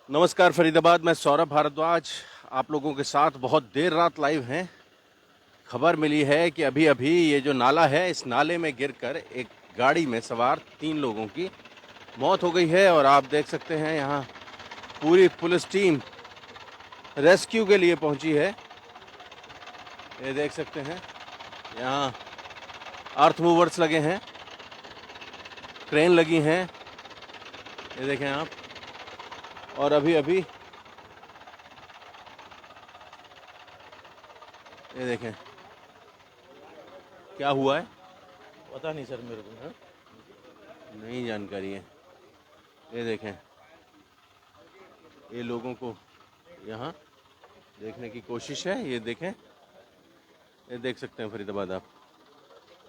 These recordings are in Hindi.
नमस्कार फरीदाबाद, मैं सौरभ भारद्वाज आप लोगों के साथ बहुत देर रात लाइव हैं। खबर मिली है कि अभी अभी ये जो नाला है, इस नाले में गिरकर एक गाड़ी में सवार 3 लोगों की मौत हो गई है। और आप देख सकते हैं यहाँ पूरी पुलिस टीम रेस्क्यू के लिए पहुंची है। ये देख सकते हैं यहाँ अर्थ मूवर्स लगे हैं, क्रेन लगी हैं, ये देखें आप। और अभी अभी ये देखें क्या हुआ है, पता नहीं सर मेरे को। नहीं जानकारी है। ये देखें, ये लोगों को यहाँ देखने की कोशिश है। ये देखें, ये देख सकते हैं फरीदाबाद आप।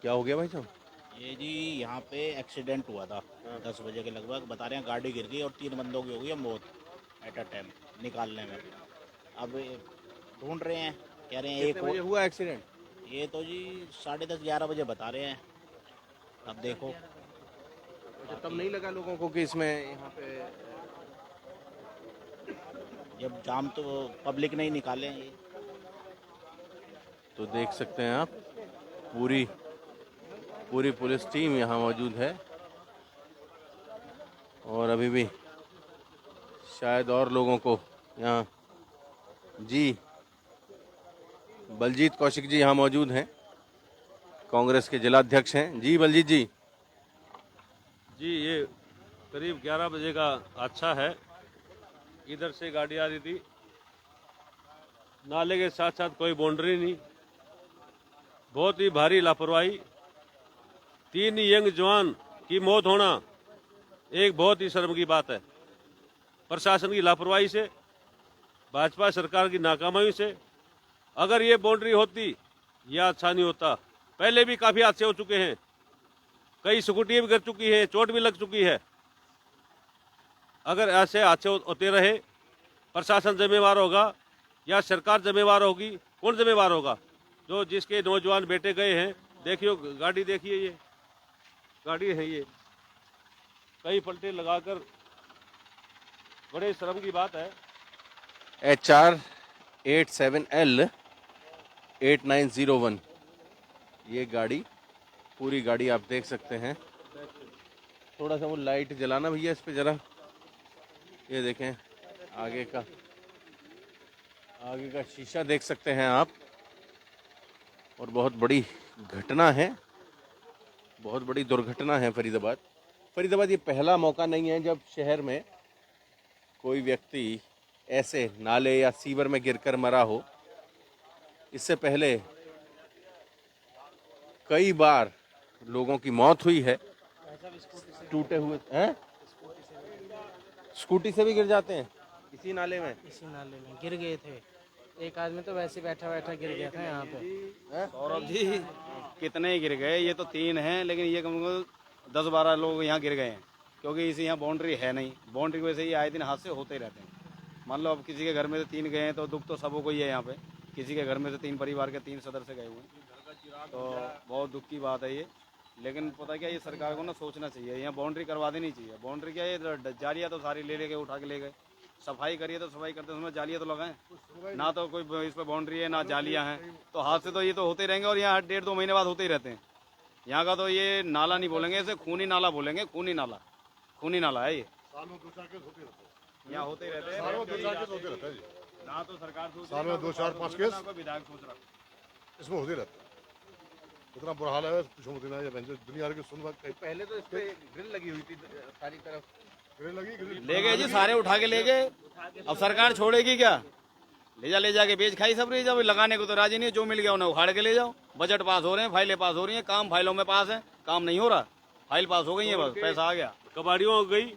क्या हो गया भाई साहब? ये जी यहाँ पे एक्सीडेंट हुआ था 10 बजे के लगभग, बता रहे हैं गाड़ी गिर गई और 3 बंदों की हो गई मौत एट अ टाइम निकालने में। अब ढूंढ रहे हैं, कह रहे हैं कितने बजे हुआ एक्सीडेंट? ये तो जी 10:30-11 बजे बता रहे हैं। अब देखो अच्छा, तब नहीं लगा लोगों को कि इसमें यहाँ पे जब जाम तो पब्लिक नहीं निकाले हैं ये। तो देख सकते हैं आप पूरी पूरी पुलिस टीम यहाँ मौजूद है। और अभी भी शायद और लोगों को यहाँ जी बलजीत कौशिक जी यहाँ मौजूद हैं, कांग्रेस के जिलाध्यक्ष हैं। जी बलजीत जी। जी, ये करीब 11 बजे का हादसा है। इधर से गाड़ी आ रही थी, नाले के साथ साथ कोई बाउंड्री नहीं, बहुत ही भारी लापरवाही। 3 यंग जवान की मौत होना एक बहुत ही शर्म की बात है। प्रशासन की लापरवाही से, भाजपा सरकार की नाकामी से। अगर ये बाउंड्री होती यह अच्छा नहीं होता। पहले भी काफ़ी हादसे हो चुके हैं, कई स्कूटियाँ भी गिर चुकी हैं, चोट भी लग चुकी है। अगर ऐसे हादसे होते रहे, प्रशासन जिम्मेवार होगा या सरकार जिम्मेवार होगी? कौन जिम्मेवार होगा? जो जिसके नौजवान बेटे गए हैं, देखियो गाड़ी, देखिए ये गाड़ी है, ये कई पलटे लगाकर, बड़े शर्म की बात है। HR 87L 8901 ये गाड़ी, पूरी गाड़ी आप देख सकते हैं। थोड़ा सा वो लाइट जलाना भैया इस पे जरा। ये देखें आगे का शीशा देख सकते हैं आप। और बहुत बड़ी घटना है, बहुत बड़ी दुर्घटना है फरीदाबाद ये पहला मौका नहीं है जब शहर में कोई व्यक्ति ऐसे नाले या सीवर में गिरकर मरा हो। इससे पहले कई बार लोगों की मौत हुई है टूटे हुए हैं। स्कूटी से भी गिर जाते हैं इसी नाले में। इसी नाले में गिर गए थे। एक आदमी तो वैसे बैठा बैठा गिर गया था यहाँ पे। सौरभ जी, कितने ही गिर गए? ये तो 3 हैं, लेकिन ये कम से कम 10-12 लोग यहाँ गिर गए हैं, क्योंकि इसी यहाँ बाउंड्री है नहीं। बाउंड्री की वजह से ये आए दिन हादसे होते ही रहते हैं। मान लो अब किसी के घर में से 3 गए हैं तो दुख तो सबको को ही है। यहाँ पे किसी के घर में से 3 परिवार के 3 सदस्य गए हुए हैं, तो बहुत दुख की बात है ये। लेकिन पता क्या, ये सरकार को ना सोचना चाहिए, यहाँ बाउंड्री करवा देनी चाहिए। बाउंड्री क्या है, जालियाँ तो सारी ले गए, उठा के ले गए। सफाई करिए तो सफाई करते उसमें जालियाँ तो लगाएं ना, तो कोई इस पर बाउंड्री है ना जालियाँ हैं, तो हादसे तो ये तो होते रहेंगे। और यहाँ 1.5-2 महीने बाद होते ही रहते हैं। यहाँ का तो ये नाला नहीं बोलेंगे, इसे खूनी नाला बोलेंगे। खूनी नाला है ये, यहाँ होते ही रहते हैं। ना तो सरकार सोच साल में 2-4-5 केस विधायक सोच रहा इसमें होते रहता है। इतना बुरा हाल है, पूछो मत। दुनिया की सुन बात। पहले तो इस पे ग्रिल लगी हुई थी सारी तरफ। ले गए जी, सारे उठा के ले गए। अब सरकार छोड़ेगी क्या? ले जाके बेच खाई सब रही। जब लगाने को तो राजी नहीं, जो मिल गया उन्हें उखाड़ के ले जाओ। बजट पास हो रहे हैं, फाइलें पास हो रही हैं, काम फाइलों में पास है, काम नहीं हो रहा। फाइल पास हो गई है, बस पैसा आ गया, कबाड़ियों हो गई।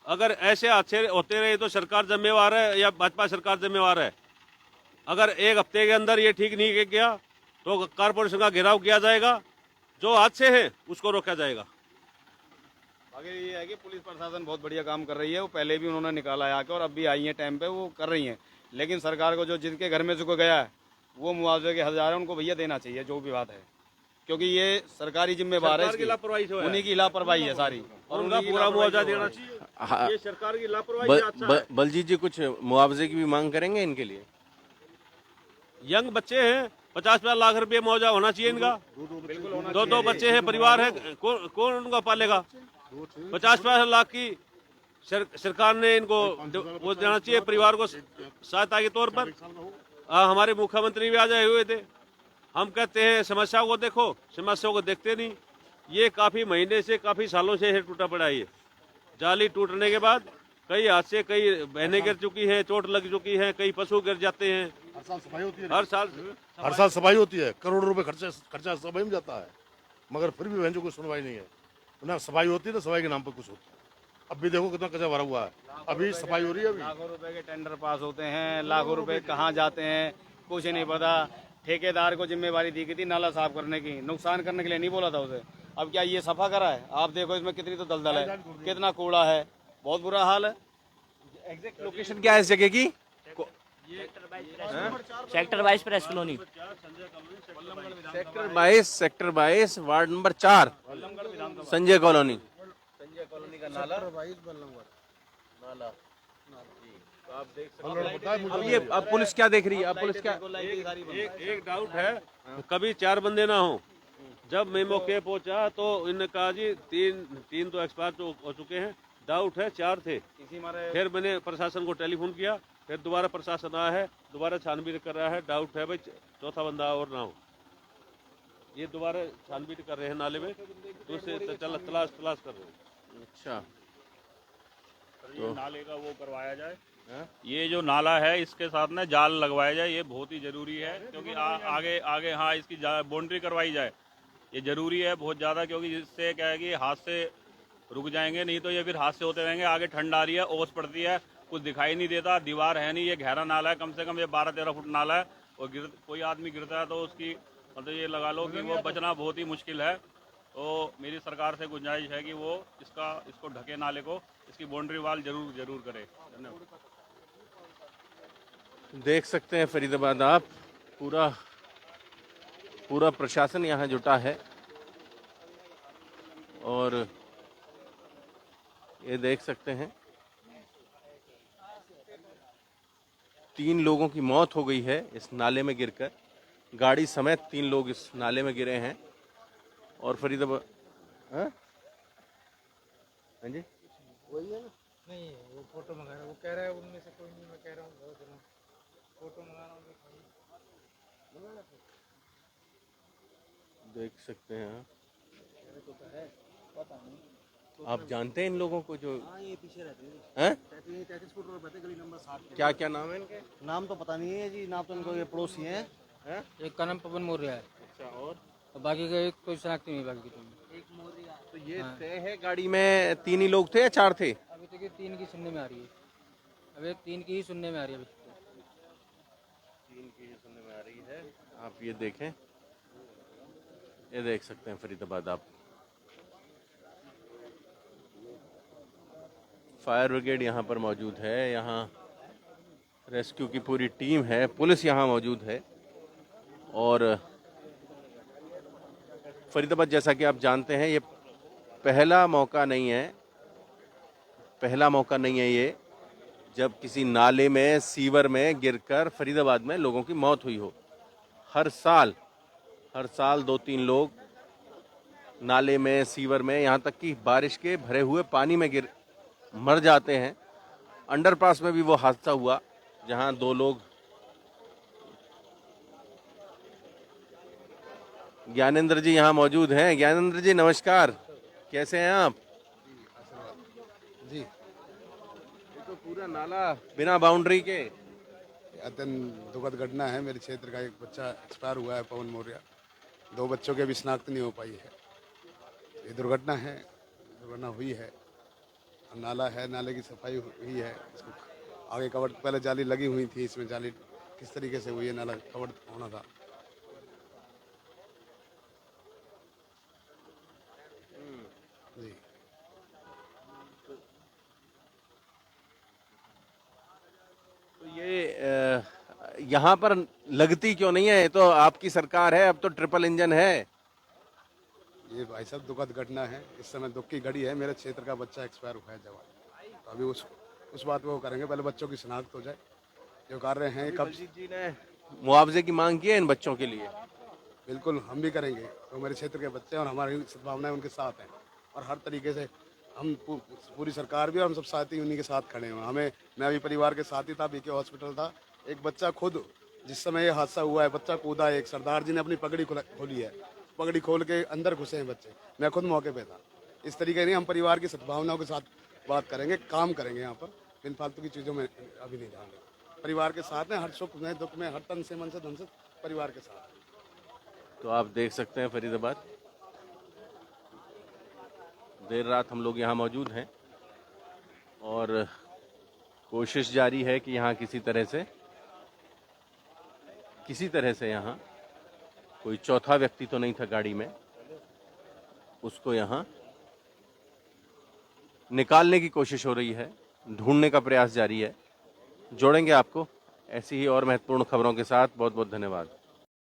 अगर ऐसे हादसे होते रहे तो सरकार जिम्मेवार है या भाजपा सरकार जिम्मेवार है? अगर एक हफ्ते के अंदर ये ठीक नहीं गया तो कारपोरेशन का घेराव किया जाएगा, जो हादसे हैं उसको रोका जाएगा। आगे ये है कि पुलिस प्रशासन बहुत बढ़िया काम कर रही है। वो पहले भी उन्होंने निकाला है आके, और अब भी आई है टाइम पे, वो कर रही हैं। लेकिन सरकार को जो जिनके घर में से कोई गया है वो मुआवजे के 1000 है, उनको भैया देना चाहिए, जो भी बात है, क्योंकि ये सरकारी जिम्मेवार है। सरकार की लापरवाही से हुआ है। उन्हीं की लापरवाही है सारी, और उनका पूरा मुआवजा देना चाहिए। हाँ, ये सरकार की लापरवाही से अच्छा है। बलजीत जी कुछ मुआवजे की भी मांग करेंगे इनके लिए? यंग बच्चे हैं, 50-50 लाख रुपए मुआवजा होना चाहिए इनका। दो बच्चे हैं, परिवार है, कौन उनका पालेगा? 50-50 लाख की सरकार ने इनको वो देना चाहिए परिवार को सहायता के तौर पर। हमारे मुख्यमंत्री भी आज आए हुए थे। हम कहते हैं समस्याओं को देखो, समस्याओं को देखते नहीं। ये काफी महीने से, काफी सालों से टूटा पड़ा है। ये जाली टूटने के बाद कई हादसे, कई बहनें गिर चुकी हैं, चोट लग चुकी है, कई पशु गिर जाते हैं। हर साल सफाई होती है, हर साल सफाई होती है, करोड़ों रुपए खर्चा सफाई में जाता है, मगर फिर भी बहन कोई सुनवाई नहीं है। ना सफाई होती है ना सफाई के नाम पर कुछ होता है। अब भी देखो कितना कचरा भरा हुआ है, अभी सफाई हो रही है। अभी लाखों रुपए के टेंडर पास होते हैं, लाखों रुपए कहाँ जाते हैं कुछ नहीं पता। ठेकेदार को जिम्मेवारी दी गई थी नाला साफ करने की, नुकसान करने के लिए नहीं बोला था उसे। अब क्या ये सफा करा है? आप देखो इसमें कितनी तो दलदल है, कितना कूड़ा है, बहुत बुरा हाल है। एग्जैक्ट लोकेशन क्या है इस जगह की? Sector 22 press colony. Sector 22 ward number 4 Sanjay colony. Sanjay colony का नाला नाला। अब ये अब पुलिस क्या देख रही है? अब पुलिस क्या एक डाउट है, कभी 4 बंदे ना हो। जब मैं मौके पहुंचा तो इन्होंने कहा जी तीन तो एक्सपायर तो हो चुके हैं, डाउट है 4 थे। फिर मैंने प्रशासन को टेलीफोन किया, फिर दोबारा प्रशासन आया है, दोबारा छानबीन कर रहा है। डाउट है भाई 4था बंदा और ना हो। ये दोबारा छानबीन कर रहे हैं नाले में, तो उससे तलाश कर रहे हैं। अच्छा, ये नाले का वो करवाया जाए। ये जो नाला है इसके साथ में जाल लगवाया जाए, ये बहुत ही जरूरी है। क्योंकि आगे हाँ इसकी बाउंड्री करवाई जाए, ये जरूरी है बहुत ज़्यादा। क्योंकि जिससे क्या है कि हादसे रुक जाएंगे, नहीं तो ये फिर हादसे होते रहेंगे। आगे ठंड आ रही है, ओस पड़ती है, कुछ दिखाई नहीं देता, दीवार है नहीं। ये गहरा नाला है, कम से कम ये 12-13 फुट नाला है। और कोई आदमी गिरता है तो उसकी मतलब ये लगा लो कि वो बचना बहुत ही मुश्किल है। तो मेरी सरकार से गुंजाइश है कि वो इसको ढके नाले को, इसकी बाउंड्री वाल जरूर करे। धन्यवाद। देख सकते हैं फरीदाबाद आप, पूरा प्रशासन यहाँ जुटा है। और ये देख सकते हैं 3 लोगों की मौत हो गई है इस नाले में गिरकर। गाड़ी समेत 3 लोग इस नाले में गिरे हैं। और फरीदाबाद हाँ जी वही है ना? नहीं वो फोटो मंगा रहा है, वो कह रहा है उनमें से कोई नहीं। मैं कह रहा हूँ बहुत दिनों फोटो मंगा रहा हूँ। देख सकते हैं आप जानते हैं इन लोगों को जो ये पीछे रहते हैं? 33 फुट रोड रहते, गली नंबर 7। क्या क्या नाम है इनके? नाम तो पता नहीं है जी, नाम तो इनको ये पड़ोसी हैं। एक का नाम पवन मौर्य है। अच्छा, और बाकी का कोई शनाख्ती नहीं। बाकी एक मोरिया। तो ये तय है गाड़ी में 3 ही लोग थे या 4 थे? अभी तक ये 3 की सुनने में आ रही है। अभी 3 की ही सुनने में आ रही है। अभी 3 की सुनने में आ रही है। आप ये देखें, ये देख सकते हैं फरीदाबाद आप। फायर ब्रिगेड यहाँ पर मौजूद है, यहाँ रेस्क्यू की पूरी टीम है, पुलिस यहाँ मौजूद है। और फरीदाबाद जैसा कि आप जानते हैं ये पहला मौका नहीं है ये जब किसी नाले में, सीवर में गिरकर फरीदाबाद में लोगों की मौत हुई हो। हर साल 2-3 लोग नाले में, सीवर में, यहाँ तक कि बारिश के भरे हुए पानी में गिर मर जाते हैं। अंडरपास में भी वो हादसा हुआ जहां 2 लोग। ज्ञानेंद्र जी यहाँ मौजूद हैं। ज्ञानेंद्र जी नमस्कार, कैसे हैं आप? जी, ये तो पूरा नाला बिना बाउंड्री के। अत्यंत दुखद घटना है। मेरे क्षेत्र का एक बच्चा एक्सपायर हुआ है, पवन मौर्य। 2 बच्चों की अभी शिनाख्त नहीं हो पाई है। ये दुर्घटना हुई है। नाला है, नाले की सफाई हुई है। इसको आगे कवर पहले जाली लगी हुई थी, इसमें जाली किस तरीके से हुई है, नाला कवर होना था। जी, तो ये यहाँ पर लगती क्यों नहीं है? ये तो आपकी सरकार है, अब तो ट्रिपल इंजन है। ये भाई साहब दुखद घटना है। इस समय दुख की घड़ी है। मेरे क्षेत्र का बच्चा एक्सपायर हुआ है, जवान। तो अभी उस बात को करेंगे, पहले बच्चों की शिनाख्त हो जाए। जो कार्य हैं कब बलजीत जी ने मुआवजे की मांग की है इन बच्चों के लिए? बिल्कुल हम भी करेंगे, तो मेरे क्षेत्र के बच्चे और हमारी सद्भावनाएं उनके साथ हैं, और हर तरीके से हम पूरी सरकार भी और हम सब साथी उन्हीं के साथ खड़े हैं। मैं अभी परिवार के साथ ही था, बीके हॉस्पिटल था, एक बच्चा खुद जिस समय ये हादसा हुआ है बच्चा कूदा, एक सरदार जी ने अपनी पगड़ी खोली है, पगड़ी खोल के अंदर घुसे हैं बच्चे, मैं खुद मौके पे था। इस तरीके नहीं, हम परिवार की सद्भावनाओं के साथ बात करेंगे, काम करेंगे यहाँ पर, बिन फालतू की चीज़ों में अभी नहीं जाएंगे। परिवार के साथ हैं, हर सुख में दुख में, हर तन से मन से धन से परिवार के साथ। तो आप देख सकते हैं फरीदाबाद, देर रात हम लोग यहाँ मौजूद हैं और कोशिश जारी है कि यहाँ किसी तरह से यहाँ कोई चौथा व्यक्ति तो नहीं था गाड़ी में, उसको यहाँ निकालने की कोशिश हो रही है, ढूंढने का प्रयास जारी है। जोड़ेंगे आपको ऐसी ही और महत्वपूर्ण खबरों के साथ। बहुत बहुत धन्यवाद।